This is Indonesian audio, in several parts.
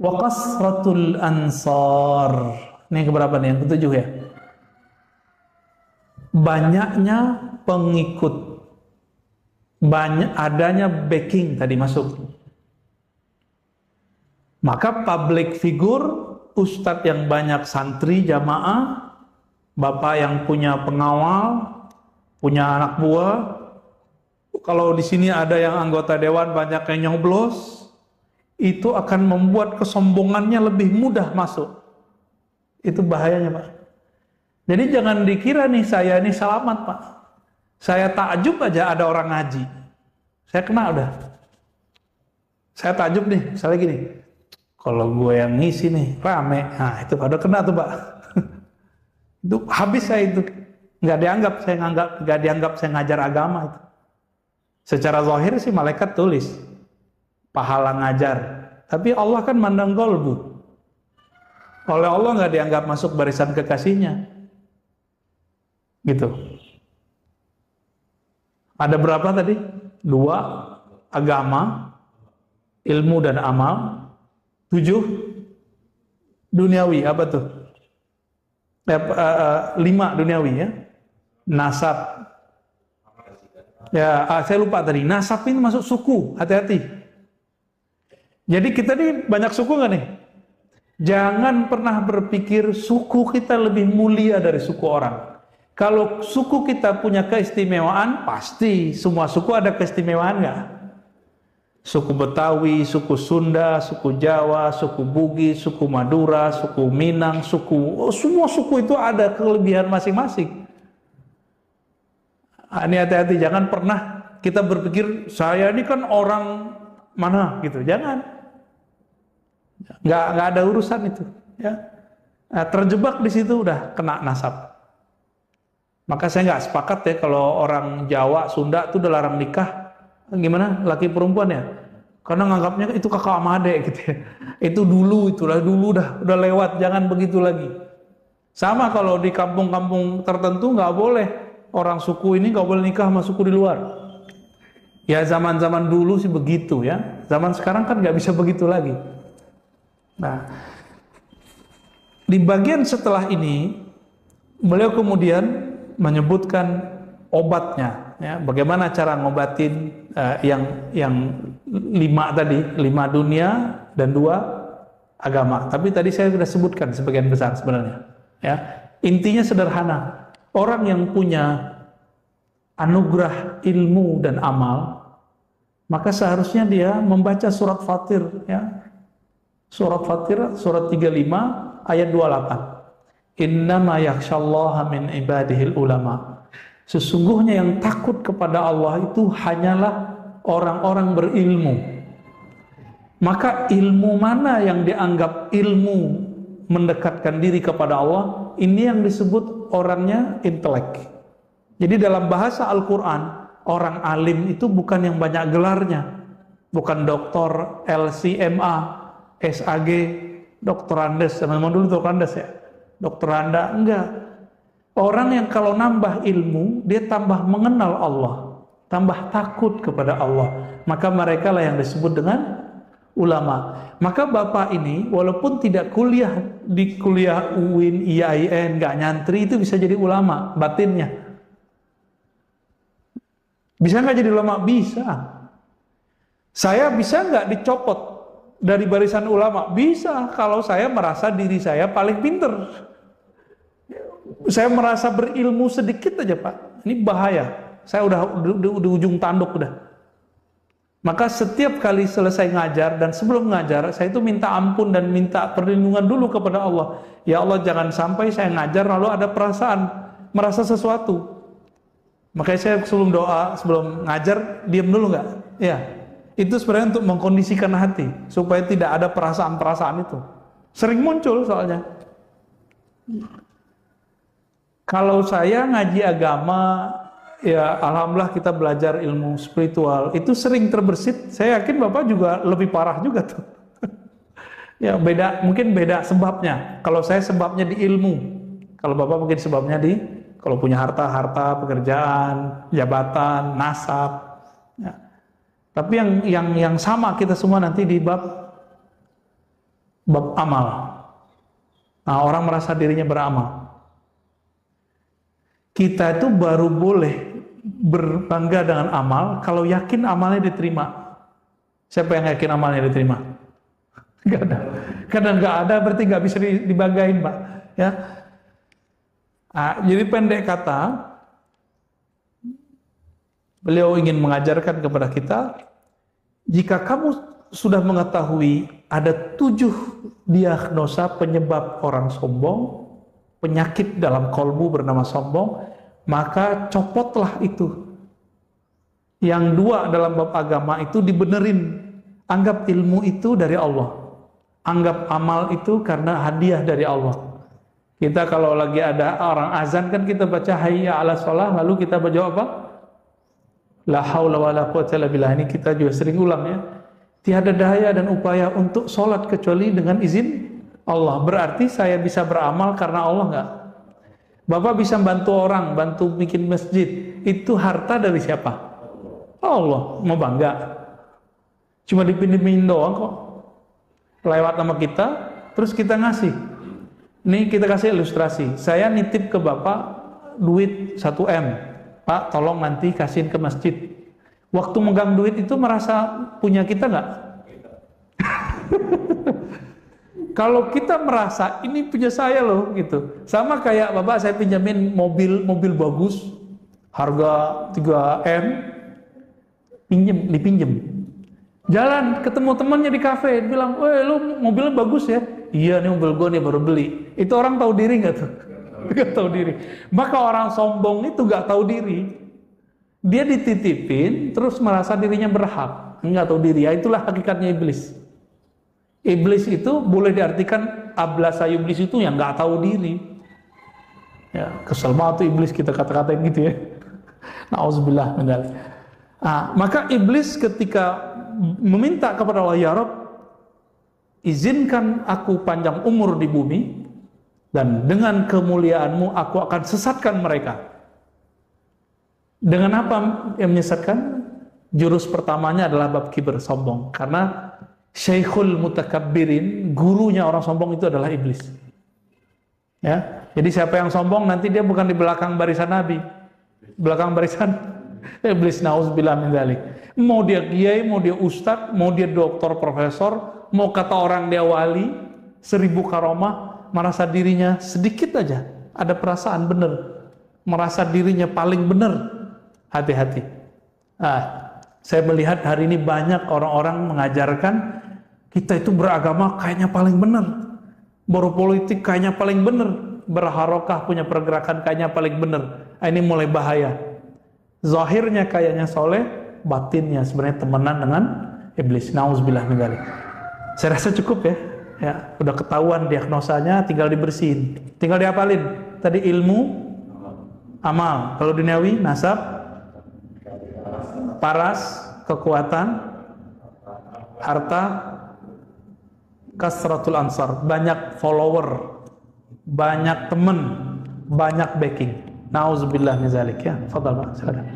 wa kasratul ansar. Ini keberapa nih? Yang ketujuh ya. Banyaknya pengikut, banyak adanya backing tadi masuk. Maka public figure, ustadz yang banyak santri jamaah, bapak yang punya pengawal, punya anak buah. Kalau di sini ada yang anggota dewan banyak yang nyoblos, itu akan membuat kesombongannya lebih mudah masuk. Itu bahayanya, Pak. Jadi jangan dikira nih saya ini selamat, Pak. Saya takjub aja ada orang ngaji. Saya kena udah. Saya takjub nih, misalnya gini. Kalau gue yang ngisi nih, rame. Nah, itu pada kena tuh, Pak. Itu habis saya itu. Nggak dianggap saya ngajar agama itu. Secara zahir sih malaikat tulis pahala ngajar. Tapi Allah kan mandang qalbu. Oleh Allah nggak dianggap masuk barisan kekasihnya. Gitu. Ada berapa tadi? 2, agama, ilmu dan amal. 7, duniawi. Apa tuh? 5 duniawi ya. Nasab. Ya, saya lupa tadi. Nasab ini masuk suku. Hati-hati. Jadi kita ini banyak suku nggak nih? Jangan pernah berpikir suku kita lebih mulia dari suku orang. Kalau suku kita punya keistimewaan, pasti semua suku ada keistimewaan nggak? Suku Betawi, suku Sunda, suku Jawa, suku Bugis, suku Madura, suku Minang, semua suku itu ada kelebihan masing-masing. Ini hati-hati, jangan pernah kita berpikir saya ini kan orang mana gitu, jangan. Nggak ada urusan itu. Ya. Nah, terjebak di situ udah kena nasab. Maka saya nggak sepakat ya kalau orang Jawa, Sunda itu udah larang nikah. Gimana? Laki perempuan ya? Karena nganggapnya itu kakak sama adek gitu ya. Itu dulu udah lewat, jangan begitu lagi. Sama kalau di kampung-kampung tertentu nggak boleh orang suku ini nggak boleh nikah sama suku di luar. Ya zaman-zaman dulu sih begitu ya. Zaman sekarang kan nggak bisa begitu lagi. Nah, di bagian setelah ini beliau kemudian menyebutkan obatnya, ya, bagaimana cara ngobatin yang 5 tadi, 5 dunia dan 2 agama. Tapi tadi saya sudah sebutkan sebagian besar sebenarnya. Ya, intinya sederhana. Orang yang punya anugerah ilmu dan amal, maka seharusnya dia membaca surat Fatir, ya. Surat Fatir, surat 35 ayat 28. Innama yakhsyallaha min ibadihil ulama. Sesungguhnya yang takut kepada Allah itu hanyalah orang-orang berilmu. Maka ilmu mana yang dianggap ilmu mendekatkan diri kepada Allah, ini yang disebut orangnya intelek. Jadi dalam bahasa Al-Quran, orang alim itu bukan yang banyak gelarnya. Bukan doktor, LCMA, SAG, doktorandes, teman-teman dulu doktorandes ya. Dokteranda, enggak. Orang yang kalau nambah ilmu, dia tambah mengenal Allah, tambah takut kepada Allah. Maka mereka lah yang disebut dengan ulama. Maka bapak ini, walaupun tidak kuliah di kuliah UIN, IAIN, enggak nyantri, itu bisa jadi ulama, batinnya. Bisa nggak jadi ulama? Bisa. Saya bisa nggak dicopot dari barisan ulama? Bisa, kalau saya merasa diri saya paling pinter. Saya merasa berilmu sedikit aja, Pak. Ini bahaya. Saya udah di ujung tanduk udah. Maka setiap kali selesai ngajar dan sebelum ngajar, saya itu minta ampun dan minta perlindungan dulu kepada Allah. Ya Allah, jangan sampai saya ngajar lalu ada perasaan merasa sesuatu. Makanya saya sebelum doa, sebelum ngajar, diam dulu nggak? Ya. Itu sebenarnya untuk mengkondisikan hati supaya tidak ada perasaan-perasaan itu. Sering muncul soalnya. Kalau saya ngaji agama, ya alhamdulillah kita belajar ilmu spiritual, itu sering terbersit. Saya yakin Bapak juga lebih parah juga tuh. Ya beda, mungkin beda sebabnya. Kalau saya sebabnya di ilmu, kalau Bapak mungkin sebabnya di kalau punya harta, pekerjaan, jabatan, nasab. Ya. Tapi yang sama kita semua nanti di bab bab amal. Nah, orang merasa dirinya beramal. Kita itu baru boleh berbangga dengan amal kalau yakin amalnya diterima. Siapa yang yakin amalnya diterima? Gak ada. Karena nggak ada berarti nggak bisa dibanggain, Pak. Ya. Nah, jadi pendek kata, beliau ingin mengajarkan kepada kita, jika kamu sudah mengetahui ada 7 diagnosa penyebab orang sombong, penyakit dalam kolbu bernama sombong, maka copotlah itu. Yang 2 dalam bab agama itu dibenerin. Anggap ilmu itu dari Allah. Anggap amal itu karena hadiah dari Allah. Kita kalau lagi ada orang azan kan kita baca hayya 'ala shalah, lalu kita baca apa? La haula wala quwwata illa billah. Ini kita juga sering ulang ya. Tiada daya dan upaya untuk sholat kecuali dengan izin Allah. Berarti saya bisa beramal karena Allah enggak? Bapak bisa bantu orang, bantu bikin masjid. Itu harta dari siapa? Allah. Mau bangga? Cuma dipinjemin doang kok. Lewat nama kita, terus kita ngasih. Nih kita kasih ilustrasi. Saya nitip ke Bapak duit 1 M. Pak, tolong nanti kasihin ke masjid. Waktu megang duit itu merasa punya kita nggak? Kalau kita merasa ini punya saya loh gitu. Sama kayak Bapak saya pinjamin mobil bagus, harga 3 M, dipinjem. Jalan ketemu temannya di kafe, bilang, "Woi, lu mobilnya bagus ya?" "Iya, nih mobil gue nih baru beli." Itu orang tahu diri nggak tuh? Nggak tahu diri. Maka orang sombong itu nggak tahu diri. Dia dititipin, terus merasa dirinya berhak, nggak tahu diri. Ya, itulah hakikatnya iblis. Iblis itu boleh diartikan ablasa iblis itu yang nggak tahu diri. Ya, kesel banget tuh iblis kita kata-katain gitu ya. Nauzubillah min dzalik. Nah, maka iblis ketika meminta kepada Allah, "Ya Rabb, izinkan aku panjang umur di bumi, dan dengan kemuliaanmu aku akan sesatkan mereka." Dengan apa yang menyesatkan? Jurus pertamanya adalah bab kibir, sombong. Karena Syekhul Mutakabbirin, gurunya orang sombong itu adalah iblis. Ya, jadi siapa yang sombong nanti dia bukan di belakang barisan Nabi, belakang barisan iblis. Nauzubillah min dzalik. Mau dia kiai, mau dia ustadz, mau dia doktor, profesor, mau kata orang dia wali, 1000 karomah, merasa dirinya sedikit aja ada perasaan benar, merasa dirinya paling benar. Hati-hati. Saya melihat hari ini banyak orang-orang mengajarkan kita itu beragama kayaknya paling benar, berpolitik kayaknya paling benar, berharokah punya pergerakan kayaknya paling benar. Ini mulai bahaya. Zahirnya kayaknya soleh, batinnya sebenarnya temenan dengan iblis. Nauzubillah min dzalik. Saya rasa cukup ya. Ya, udah ketahuan diagnosanya, tinggal dibersihin, tinggal diapalin. Tadi ilmu, amal. Kalau duniawi, nasab, paras, kekuatan, harta, kasratul ansar, banyak follower, banyak teman, banyak backing. Nauzubillah min dzalik ya. Fadhal Pak, silakan.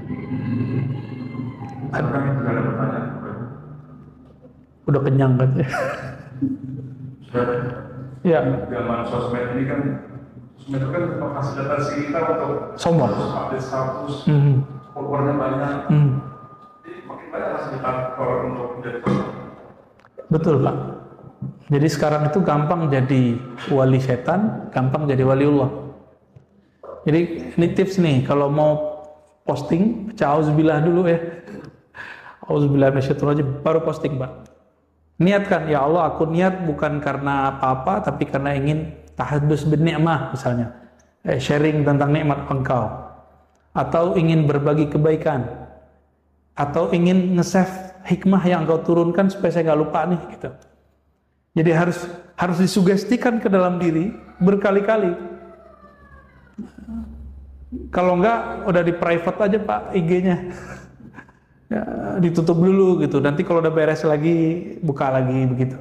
Udah kenyang kan ya? Ya. Zaman sosmed ini kan, sosmed itu kan memfasilitasi kita untuk sombong, update status, followernya banyak. Jadi makin banyak fasilitator untuk menjadi sombong. Betul Pak. Jadi sekarang itu gampang jadi wali setan, gampang jadi waliullah. Jadi ini tips nih, kalau mau posting, baca auzubillah dulu ya. Auzubillah minasyaitonirrajim, baru posting Pak. Niatkan, ya Allah aku niat bukan karena apa-apa, tapi karena ingin tahaddus bin ni'mah misalnya, sharing tentang nikmat Engkau, atau ingin berbagi kebaikan, atau ingin nge-save hikmah yang Engkau turunkan supaya saya nggak lupa nih gitu. Jadi harus disugestikan ke dalam diri berkali-kali. Kalau enggak udah di private aja Pak IG-nya. Ya, ditutup dulu gitu. Nanti kalau udah beres lagi buka lagi begitu.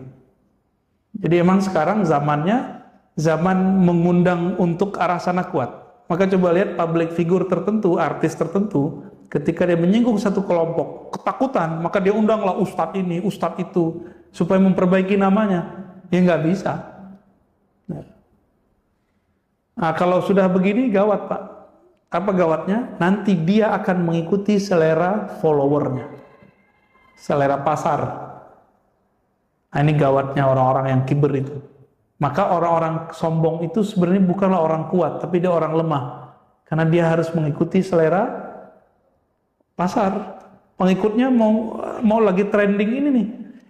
Jadi emang sekarang zamannya zaman mengundang untuk arah sana kuat. Maka coba lihat public figure tertentu, artis tertentu, ketika dia menyinggung satu kelompok ketakutan, maka dia undanglah ustadz ini, ustadz itu supaya memperbaiki namanya. Ya nggak bisa. Nah, kalau sudah begini gawat Pak. Apa gawatnya? Nanti dia akan mengikuti selera followernya, selera pasar. Nah, ini gawatnya orang-orang yang kiber itu. Maka orang-orang sombong itu sebenarnya bukanlah orang kuat, tapi dia orang lemah. Karena dia harus mengikuti selera pasar. Pengikutnya mau lagi trending ini nih.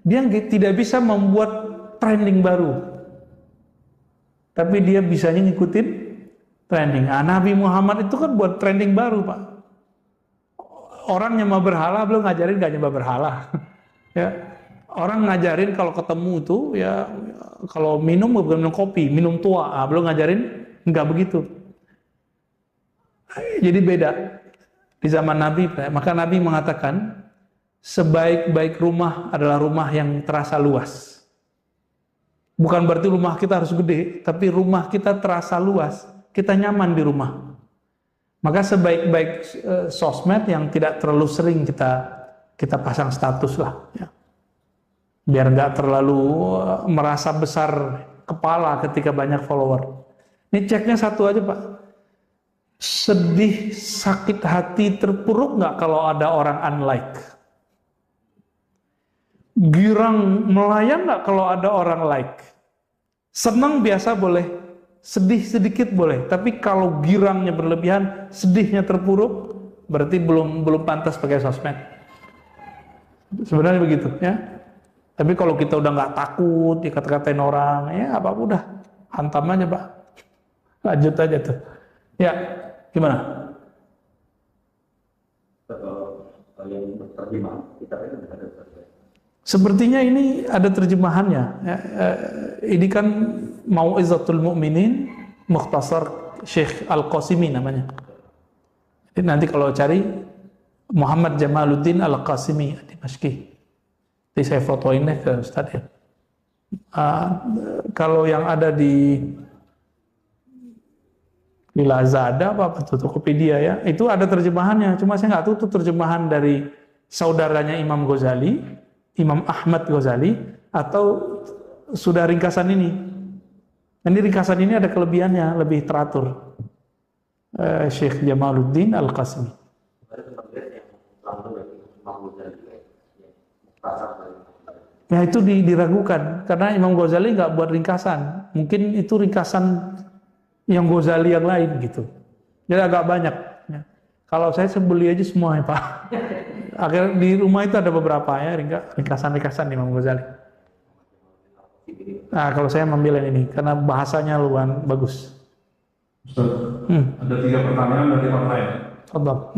Dia tidak bisa membuat trending baru. Tapi dia bisanya ngikutin trending. Nah, Nabi Muhammad itu kan buat trending baru, Pak. Orang nyembah berhala belum ngajarin gak nyembah berhala. Ya. Orang ngajarin kalau ketemu tuh ya kalau minum bukan minum kopi, minum tua. Nah, belum ngajarin enggak begitu. Jadi beda di zaman Nabi. Maka Nabi mengatakan sebaik-baik rumah adalah rumah yang terasa luas. Bukan berarti rumah kita harus gede, tapi rumah kita terasa luas. Kita nyaman di rumah. Maka sebaik-baik sosmed yang tidak terlalu sering kita pasang status lah. Ya. Biar nggak terlalu merasa besar kepala ketika banyak follower. Ini ceknya satu aja Pak. Sedih, sakit hati, terpuruk nggak kalau ada orang unlike? Girang, melayang nggak kalau ada orang like? Senang biasa boleh, sedih sedikit boleh. Tapi kalau girangnya berlebihan, sedihnya terpuruk, berarti belum pantas pakai sosmed. Sebenarnya begitu ya. Tapi kalau kita udah nggak takut dikata-katain orang, ya apa udah hantam aja Pak, lanjut aja tuh. Ya, gimana? Sepertinya ini ada terjemahannya. Ya, ini kan Mau'izatul Mu'minin, Mukhtasar Syekh Al-Qasimi namanya. Jadi nanti kalau cari Muhammad Jamaluddin Al-Qasimi Dimashqi. Jadi saya fotoin deh ke Ustaz ya. Kalau yang ada di Lazada apa Tokopedia ya, itu ada terjemahannya. Cuma saya nggak tahu itu terjemahan dari saudaranya Imam Ghazali, Imam Ahmad Ghazali, atau sudah ringkasan ini. Ini ringkasan ini ada kelebihannya, lebih teratur. Syekh Jamaluddin Al-Qasimi. Ya itu diragukan karena Imam Ghazali nggak buat ringkasan, mungkin itu ringkasan yang Ghazali yang lain gitu. Jadi agak banyak. Ya. Kalau saya beli aja semua ya Pak. Akhirnya di rumah itu ada beberapa ya ringkasan-ringkasan Imam Ghazali. Nah kalau saya memilih ini karena bahasanya luan bagus. Ustaz, ada 3 pertanyaan dari online. Fadhal.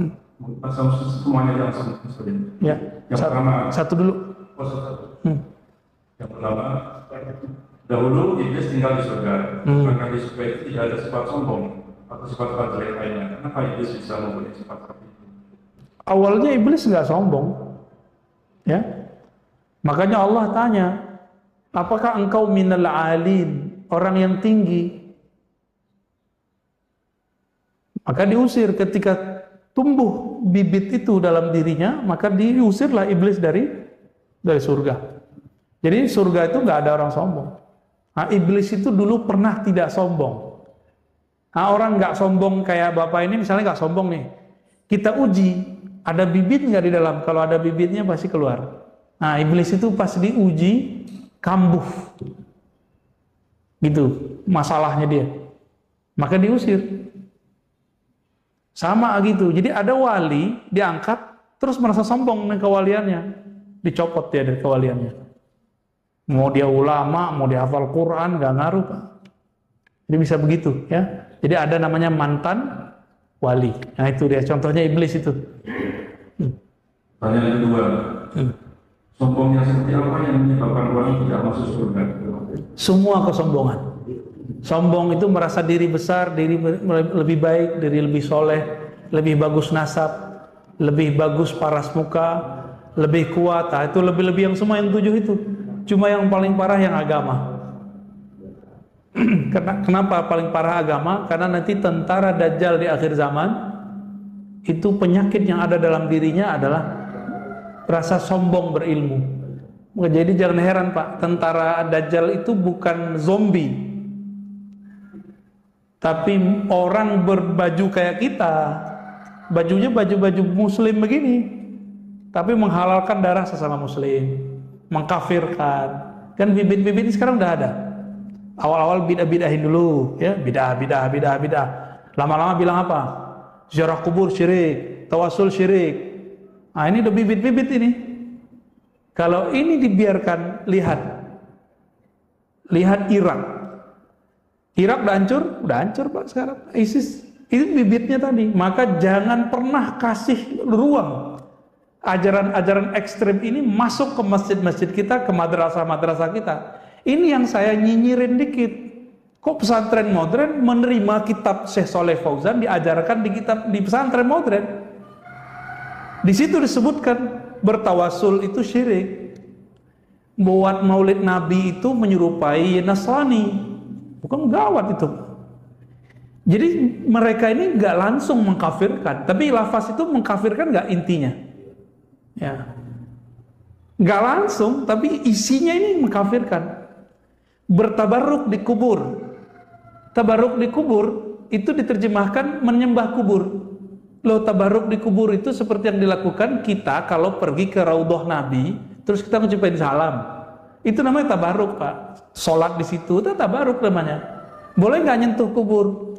Semuanya langsung. Ya. Yang pertama. Satu dulu. Yang pertama, dahulu iblis tinggal di surga. Karena di surga itu tidak ada sifat sombong atau sifat jelek lainnya. Kenapa iblis bisa mempunyai sifat seperti itu? Awalnya iblis nggak sombong, ya. Makanya Allah tanya, apakah engkau minal alin, orang yang tinggi? Maka diusir ketika tumbuh bibit itu dalam dirinya, maka diusirlah iblis dari surga. Jadi surga itu nggak ada orang sombong. Nah, iblis itu dulu pernah tidak sombong. Nah, orang nggak sombong kayak bapak ini misalnya nggak sombong nih. Kita uji, ada bibit nggak di dalam? Kalau ada bibitnya pasti keluar. Nah, iblis itu pas diuji kambuh, gitu masalahnya dia. Maka diusir. Sama gitu. Jadi ada wali diangkat terus merasa sombong dengan kewaliannya. Dicopot dia dari kewaliannya. Mau dia ulama, mau dia hafal Quran, gak ngaruh Pak. Jadi bisa begitu ya. Jadi ada namanya mantan wali. Nah itu dia contohnya iblis itu. Pertanyaan kedua. Sombongnya seperti apa yang menyebabkan orang tidak masuk surga? Semua kesombongan. Sombong itu merasa diri besar, diri lebih baik, diri lebih soleh, lebih bagus nasab, lebih bagus paras muka, lebih kuat. Nah, itu lebih-lebih yang semua yang 7 itu. Cuma yang paling parah yang agama. Kenapa paling parah agama? Karena nanti tentara Dajjal di akhir zaman itu penyakit yang ada dalam dirinya adalah rasa sombong berilmu. Jadi jangan heran Pak, tentara Dajjal itu bukan zombie, tapi orang berbaju kayak kita, bajunya baju-baju muslim begini, tapi menghalalkan darah sesama muslim, mengkafirkan. Kan bibit-bibit ini sekarang udah ada. Awal-awal bidah-bidahin dulu, ya, bidah. Lama-lama bilang apa? Ziarah kubur syirik, tawasul syirik. Nah, ini udah bibit-bibit ini. Kalau ini dibiarkan, lihat Irak. Irak udah hancur Pak sekarang. ISIS itu bibitnya tadi. Maka jangan pernah kasih ruang ajaran-ajaran ekstrem ini masuk ke masjid-masjid kita, ke madrasah-madrasah kita. Ini yang saya nyinyirin dikit. Kok pesantren modern menerima kitab Syekh Saleh Fauzan diajarkan di pesantren modern? Di situ disebutkan bertawasul itu syirik. Buat maulid Nabi itu menyerupai Nasrani. Bukan gawat itu. Jadi mereka ini nggak langsung mengkafirkan, tapi lafaz itu mengkafirkan nggak intinya? Ya, nggak langsung, tapi isinya ini mengkafirkan. Bertabarruk di kubur. Tabarruk di kubur itu diterjemahkan menyembah kubur. Loh, tabarruk di kubur itu seperti yang dilakukan kita kalau pergi ke Raudhah Nabi, terus kita ngucapin salam. Itu namanya tabarruk Pak. Sholat di situ itu tabarruk namanya. Boleh nggak nyentuh kubur?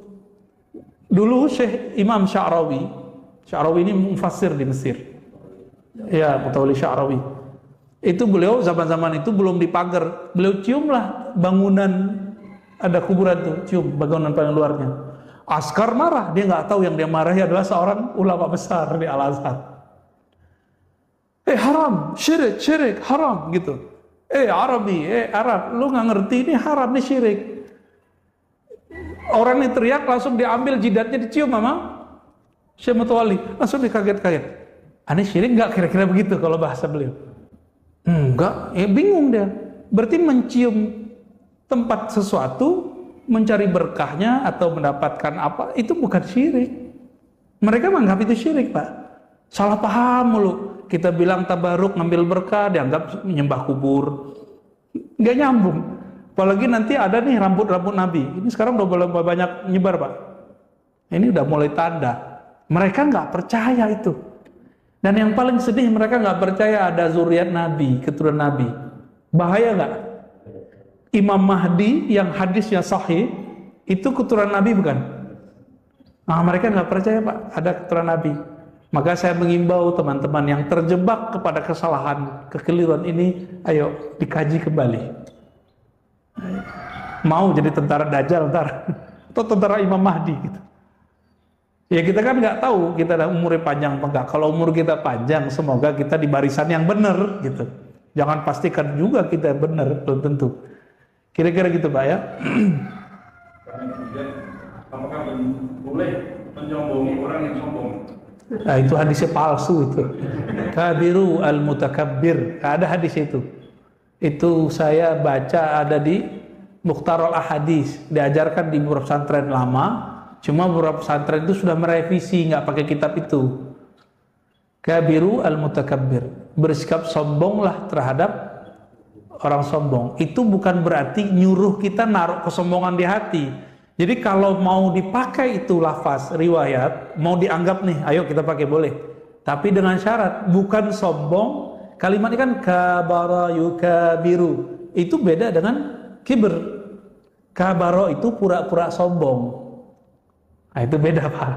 Dulu Syekh Imam Sya'rawi ini mufassir di Mesir. Ya, Mutawalli Sya'rawi. Itu beliau zaman-zaman itu belum dipagar. Beliau ciumlah bangunan, ada kuburan tuh, cium bangunan paling luarnya. Askar marah, dia nggak tahu yang dia marahi adalah seorang ulama besar di Al-Azhar. Haram, syirik, haram gitu. Arabi, Arab, lu nggak ngerti ini haram, ini syirik. Orang ini teriak, langsung diambil jidatnya dicium sama Syekh Mutawalli, langsung dikaget-kaget. Ini syirik nggak kira-kira begitu kalau bahasa beliau? Enggak, bingung dia. Berarti mencium tempat sesuatu, mencari berkahnya atau mendapatkan apa, itu bukan syirik. Mereka menganggap itu syirik Pak. Salah paham mulu. Kita bilang tabaruk ngambil berkah, dianggap menyembah kubur. Nggak nyambung. Apalagi nanti ada nih rambut-rambut Nabi. Ini sekarang udah banyak nyebar Pak. Ini udah mulai tanda. Mereka nggak percaya itu. Dan yang paling sedih, mereka nggak percaya ada zuriat Nabi, keturunan Nabi. Bahaya nggak? Imam Mahdi yang hadisnya sahih, itu keturunan Nabi bukan? Nah, mereka nggak percaya Pak, ada keturunan Nabi. Maka saya mengimbau teman-teman yang terjebak kepada kesalahan, kekeliruan ini, ayo dikaji kembali. Mau jadi tentara Dajjal ntar, atau tentara Imam Mahdi gitu. Ya kita kan nggak tahu kita ada umurnya panjang apa enggak. Kalau umur kita panjang, semoga kita di barisan yang benar gitu. Jangan pastikan juga kita benar, belum tentu. Kira-kira gitu Pak ya. Kemudian, apakah boleh menyombongi orang yang sombong? Nah, itu hadisnya palsu itu. Kabiru al-mutakabbir. Ada hadis itu. Itu saya baca ada di Mukhtarul Ahadis. Diajarkan di beberapa pesantren lama. Cuma beberapa pesantren itu sudah merevisi, nggak pakai kitab itu. Kabiru al-mutakabbir. Bersikap sombonglah terhadap orang sombong. Itu bukan berarti nyuruh kita naruh kesombongan di hati. Jadi kalau mau dipakai itu lafaz riwayat, mau dianggap nih, ayo kita pakai boleh. Tapi dengan syarat, bukan sombong. Kalimat ini kan kabara yukabiru. Itu beda dengan kibir. Kabaro itu pura-pura sombong. Nah itu beda Pak.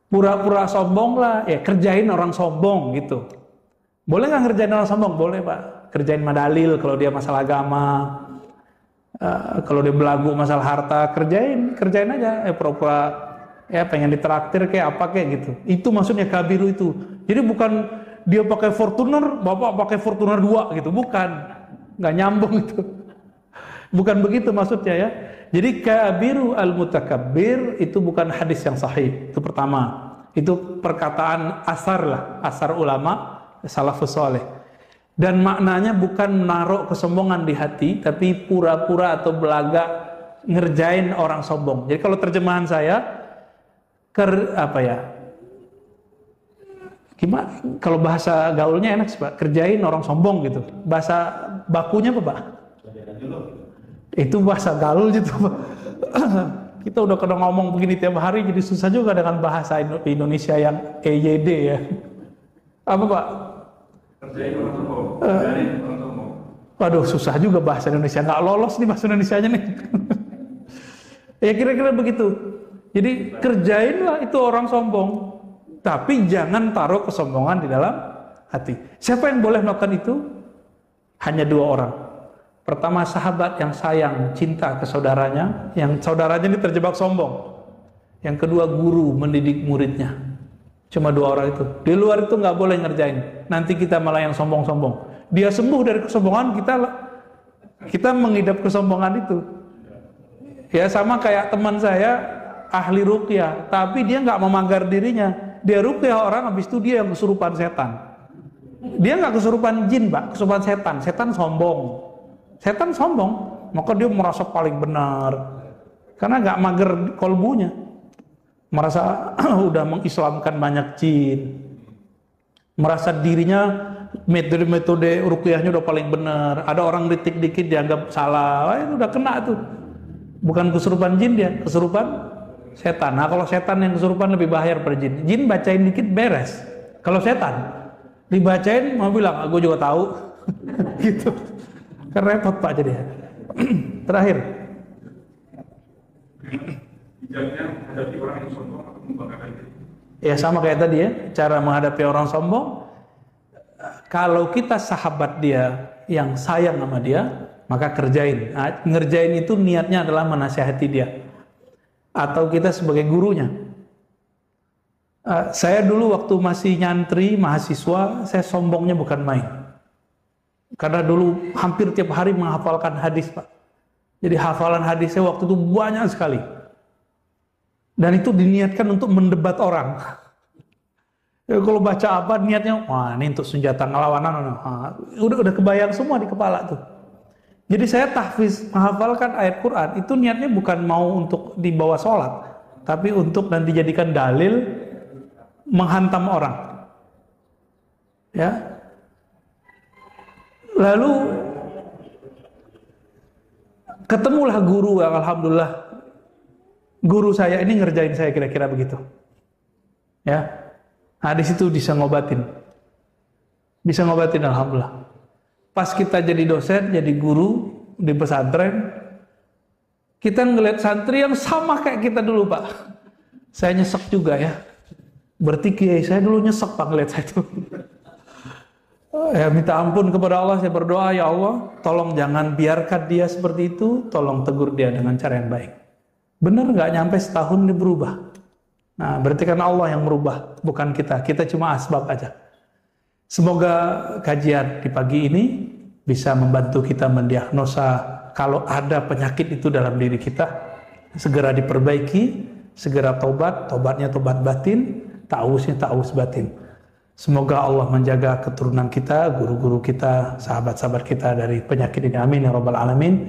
Pura-pura sombong lah, ya kerjain orang sombong gitu. Boleh nggak ngerjain orang sombong? Boleh Pak. Kerjain madalil kalau dia masalah agama. Kalau dia belagu masalah harta, kerjain aja. Pura-pura ya pengen ditraktir kayak apa kayak gitu. Itu maksudnya kabiru itu. Jadi bukan dia pakai Fortuner, bapak pakai Fortuner 2 gitu, bukan. Nggak nyambung itu. Bukan begitu maksudnya ya. Jadi kabiru al-mutakabbir itu bukan hadis yang sahih. Itu pertama. Itu perkataan asar lah, asar ulama salafus saleh. Dan maknanya bukan menaruh kesombongan di hati, tapi pura-pura atau belaga ngerjain orang sombong. Jadi kalau terjemahan saya, Gimana? Kalau bahasa gaulnya enak sih Pak, kerjain orang sombong gitu. Bahasa bakunya apa Pak? Itu bahasa gaul gitu Pak. Kita udah kena ngomong begini tiap hari, jadi susah juga dengan bahasa Indonesia yang EYD ya. Apa Pak? Kerjain orang sombong. Kerjain orang sombong. Waduh, susah juga bahasa Indonesia. Nggak lolos nih bahasa Indonesianya nih. Ya kira-kira begitu. Jadi kerjainlah itu orang sombong. Tapi jangan taruh kesombongan di dalam hati. Siapa yang boleh melakukan itu? Hanya 2 orang. Pertama, sahabat yang sayang, cinta ke saudaranya, yang saudaranya ini terjebak sombong. Yang kedua, guru mendidik muridnya. Cuma 2 orang itu. Di luar itu nggak boleh ngerjain. Nanti kita malah yang sombong-sombong. Dia sembuh dari kesombongan, kita mengidap kesombongan itu. Ya sama kayak teman saya, ahli ruqyah, tapi dia nggak memagar dirinya. Dia ruqyah orang, habis itu dia yang kesurupan setan. Dia nggak kesurupan jin, Pak, kesurupan setan. Setan sombong. Setan sombong, maka dia merasa paling benar. Karena nggak mager kolbunya. Merasa udah mengislamkan banyak jin. Merasa dirinya metode ruqyahnya udah paling benar. Ada orang kritik dikit dianggap salah. Wah, itu udah kena tuh. Bukan kesurupan jin dia, kesurupan setan. Nah kalau setan yang kesurupan lebih bahaya daripada jin. Jin bacain dikit beres. Kalau setan dibacain mau bilang, aku juga tahu. Gitu. Kan repot Pak jadi. Terakhir. Bijaknya menghadapi orang yang sombong atau membanggakan diri. Ya sama kayak tadi ya, cara menghadapi orang sombong. Kalau kita sahabat dia yang sayang sama dia, maka kerjain. Nah, ngerjain itu niatnya adalah menasihati dia. Atau kita sebagai gurunya. Saya dulu waktu masih nyantri, mahasiswa, saya sombongnya bukan main. Karena dulu hampir tiap hari menghafalkan hadis Pak. Jadi hafalan hadisnya waktu itu banyak sekali. Dan itu diniatkan untuk mendebat orang. Ya, kalau baca apa niatnya, wah ini untuk senjata ngelawanan. Udah kebayang semua di kepala tuh. Jadi saya tahfiz menghafalkan ayat Quran itu niatnya bukan mau untuk dibawa sholat, tapi untuk nanti jadikan dalil menghantam orang. Ya. Lalu ketemulah guru yang alhamdulillah guru saya ini ngerjain saya kira-kira begitu. Ya. Nah, di situ bisa ngobatin. Bisa ngobatin alhamdulillah. Pas kita jadi dosen, jadi guru di pesantren, kita ngeliat santri yang sama kayak kita dulu Pak. Saya nyesek juga ya. Berarti kiai saya dulu nyesek Pak ngeliat saya itu. Ya minta ampun kepada Allah, saya berdoa, ya Allah, tolong jangan biarkan dia seperti itu, tolong tegur dia dengan cara yang baik. Bener nggak nyampe setahun dia berubah. Nah, berarti kan Allah yang merubah, bukan kita. Kita cuma asbab aja. Semoga kajian di pagi ini bisa membantu kita mendiagnosa kalau ada penyakit itu dalam diri kita, segera diperbaiki, segera tobat, tobatnya tobat batin, ta'awusnya ta'awus batin. Semoga Allah menjaga keturunan kita, guru-guru kita, sahabat-sahabat kita dari penyakit ini. Amin ya rabbal alamin.